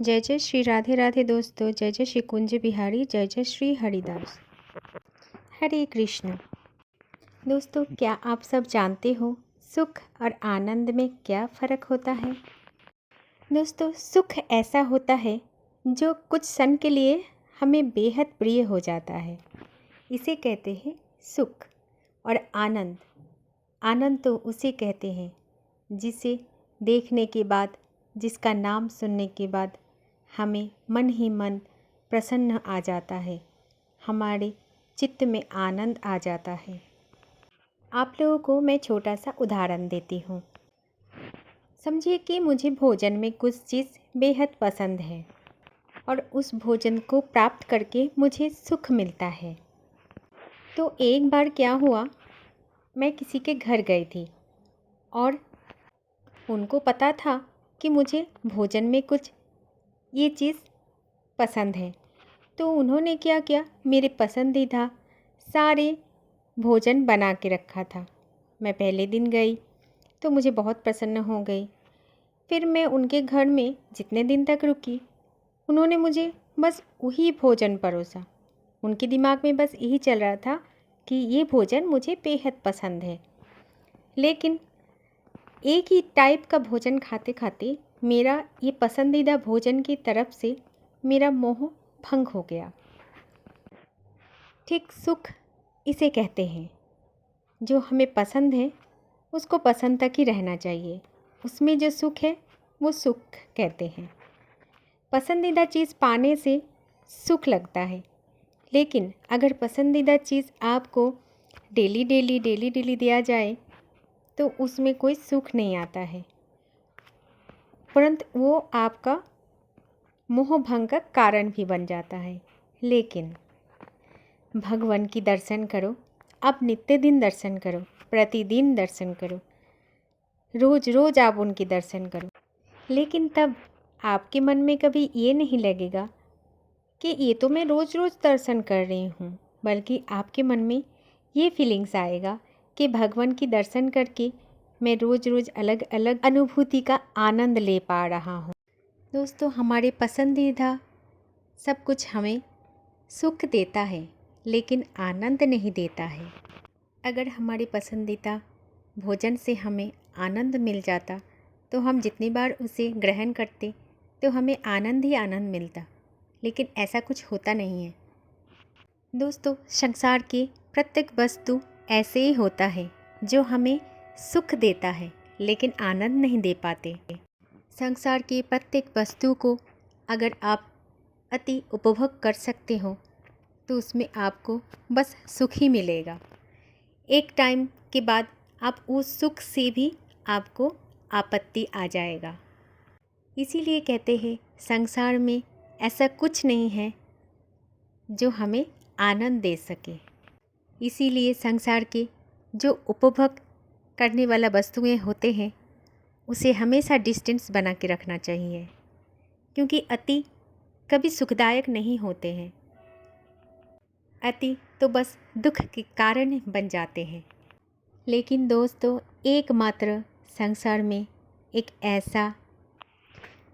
जय जय श्री राधे राधे दोस्तों। जय जय श्री कुंज बिहारी। जय जय श्री हरिदास। हरे कृष्ण। दोस्तों, क्या आप सब जानते हो सुख और आनंद में क्या फ़र्क होता है? दोस्तों, सुख ऐसा होता है जो कुछ क्षण के लिए हमें बेहद प्रिय हो जाता है, इसे कहते हैं सुख। और आनंद, आनंद तो उसे कहते हैं जिसे देखने के बाद, जिसका नाम सुनने के बाद हमें मन ही मन प्रसन्न आ जाता है, हमारे चित्त में आनंद आ जाता है। आप लोगों को मैं छोटा सा उदाहरण देती हूँ। समझिए कि मुझे भोजन में कुछ चीज़ बेहद पसंद है और उस भोजन को प्राप्त करके मुझे सुख मिलता है। तो एक बार क्या हुआ, मैं किसी के घर गई थी और उनको पता था कि मुझे भोजन में कुछ ये चीज़ पसंद है। तो उन्होंने क्या किया, मेरे पसंदीदा सारे भोजन बना के रखा था। मैं पहले दिन गई तो मुझे बहुत प्रसन्न हो गई। फिर मैं उनके घर में जितने दिन तक रुकी, उन्होंने मुझे बस वही भोजन परोसा। उनके दिमाग में बस यही चल रहा था कि ये भोजन मुझे बेहद पसंद है। लेकिन एक ही टाइप का भोजन खाते खाते मेरा ये पसंदीदा भोजन की तरफ से मेरा मोह भंग हो गया। ठीक सुख इसे कहते हैं। जो हमें पसंद है उसको पसंद तक ही रहना चाहिए, उसमें जो सुख है वो सुख कहते हैं। पसंदीदा चीज़ पाने से सुख लगता है, लेकिन अगर पसंदीदा चीज़ आपको डेली डेली डेली डेली दिया जाए तो उसमें कोई सुख नहीं आता है, परंतु वो आपका मोह भंग का कारण भी बन जाता है। लेकिन भगवान की दर्शन करो, आप नित्य दिन दर्शन करो, प्रतिदिन दर्शन करो, रोज़ रोज़ आप उनके दर्शन करो, लेकिन तब आपके मन में कभी ये नहीं लगेगा कि ये तो मैं रोज़ रोज़ दर्शन कर रही हूँ, बल्कि आपके मन में ये फीलिंग्स आएगा कि भगवान की दर्शन करके मैं रोज़ रोज़ अलग अलग अनुभूति का आनंद ले पा रहा हूँ। दोस्तों, हमारे पसंदीदा सब कुछ हमें सुख देता है, लेकिन आनंद नहीं देता है। अगर हमारे पसंदीदा भोजन से हमें आनंद मिल जाता तो हम जितनी बार उसे ग्रहण करते तो हमें आनंद ही आनंद मिलता, लेकिन ऐसा कुछ होता नहीं है। दोस्तों, संसार की प्रत्येक वस्तु ऐसे ही होता है जो हमें सुख देता है लेकिन आनंद नहीं दे पाते। संसार की प्रत्येक वस्तु को अगर आप अति उपभोग कर सकते हो तो उसमें आपको बस सुख ही मिलेगा। एक टाइम के बाद आप उस सुख से भी आपको आपत्ति आ जाएगा। इसीलिए कहते हैं संसार में ऐसा कुछ नहीं है जो हमें आनंद दे सके। इसीलिए संसार के जो उपभोग करने वाला वस्तुएं होते हैं उसे हमेशा डिस्टेंस बना के रखना चाहिए, क्योंकि अति कभी सुखदायक नहीं होते हैं। अति तो बस दुख के कारण बन जाते हैं। लेकिन दोस्तों, एकमात्र संसार में एक ऐसा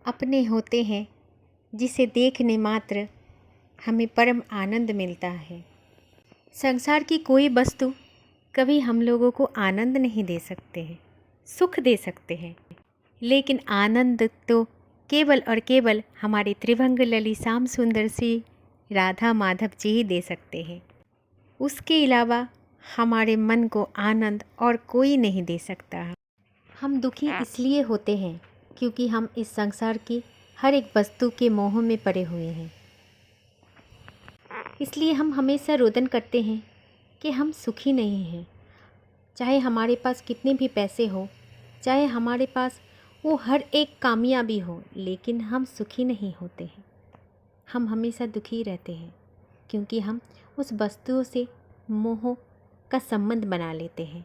अपने होते हैं जिसे देखने मात्र हमें परम आनंद मिलता है। संसार की कोई वस्तु कभी हम लोगों को आनंद नहीं दे सकते हैं, सुख दे सकते हैं, लेकिन आनंद तो केवल और केवल हमारे त्रिभंग लली श्याम सुंदर श्री राधा माधव जी ही दे सकते हैं। उसके अलावा हमारे मन को आनंद और कोई नहीं दे सकता। हम दुखी इसलिए होते हैं क्योंकि हम इस संसार की हर एक वस्तु के मोह में पड़े हुए हैं। इसलिए हम हमेशा रोदन करते हैं कि हम सुखी नहीं हैं। चाहे हमारे पास कितने भी पैसे हो, चाहे हमारे पास वो हर एक कामयाबी हो, लेकिन हम सुखी नहीं होते हैं। हम हमेशा दुखी रहते हैं क्योंकि हम उस वस्तुओं से मोह का संबंध बना लेते हैं।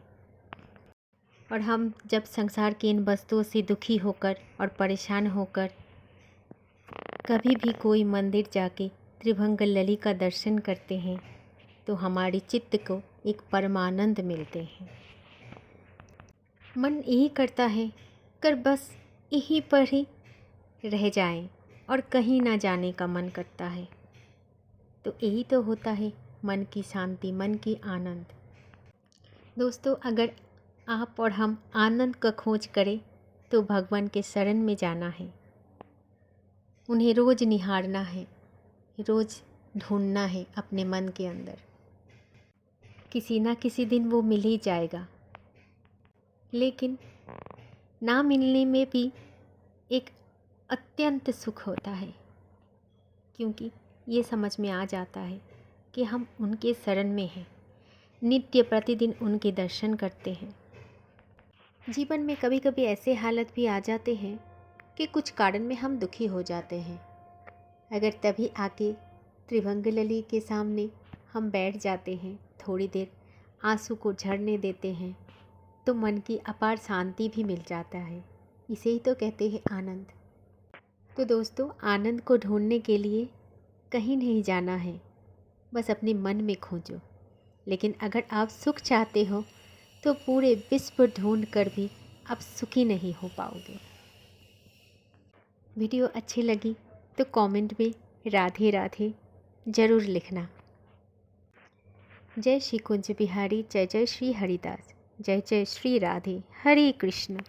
और हम जब संसार की इन वस्तुओं से दुखी होकर और परेशान होकर कभी भी कोई मंदिर जाके त्रिभंग लली का दर्शन करते हैं तो हमारे चित्त को एक परमानंद मिलते हैं। मन यही करता है कर बस यहीं पर ही रह जाएं, और कहीं ना जाने का मन करता है। तो यही तो होता है मन की शांति, मन की आनंद। दोस्तों, अगर आप और हम आनंद का खोज करें तो भगवान के शरण में जाना है, उन्हें रोज़ निहारना है, रोज़ ढूंढना है अपने मन के अंदर। किसी ना किसी दिन वो मिल ही जाएगा। लेकिन ना मिलने में भी एक अत्यंत सुख होता है, क्योंकि ये समझ में आ जाता है कि हम उनके शरण में हैं, नित्य प्रतिदिन उनके दर्शन करते हैं। जीवन में कभी कभी ऐसे हालत भी आ जाते हैं कि कुछ कारण में हम दुखी हो जाते हैं। अगर तभी आके त्रिभंगलली के सामने हम बैठ जाते हैं, थोड़ी देर आंसू को झरने देते हैं, तो मन की अपार शांति भी मिल जाता है। इसे ही तो कहते हैं आनंद। तो दोस्तों, आनंद को ढूंढने के लिए कहीं नहीं जाना है, बस अपने मन में खोजो। लेकिन अगर आप सुख चाहते हो तो पूरे विश्व ढूंढ कर भी आप सुखी नहीं हो पाओगे। वीडियो अच्छी लगी तो कमेंट में राधे राधे ज़रूर लिखना। जय श्री कुंज बिहारी, जय जय श्री हरिदास, जय जय श्री राधे, हरे कृष्ण।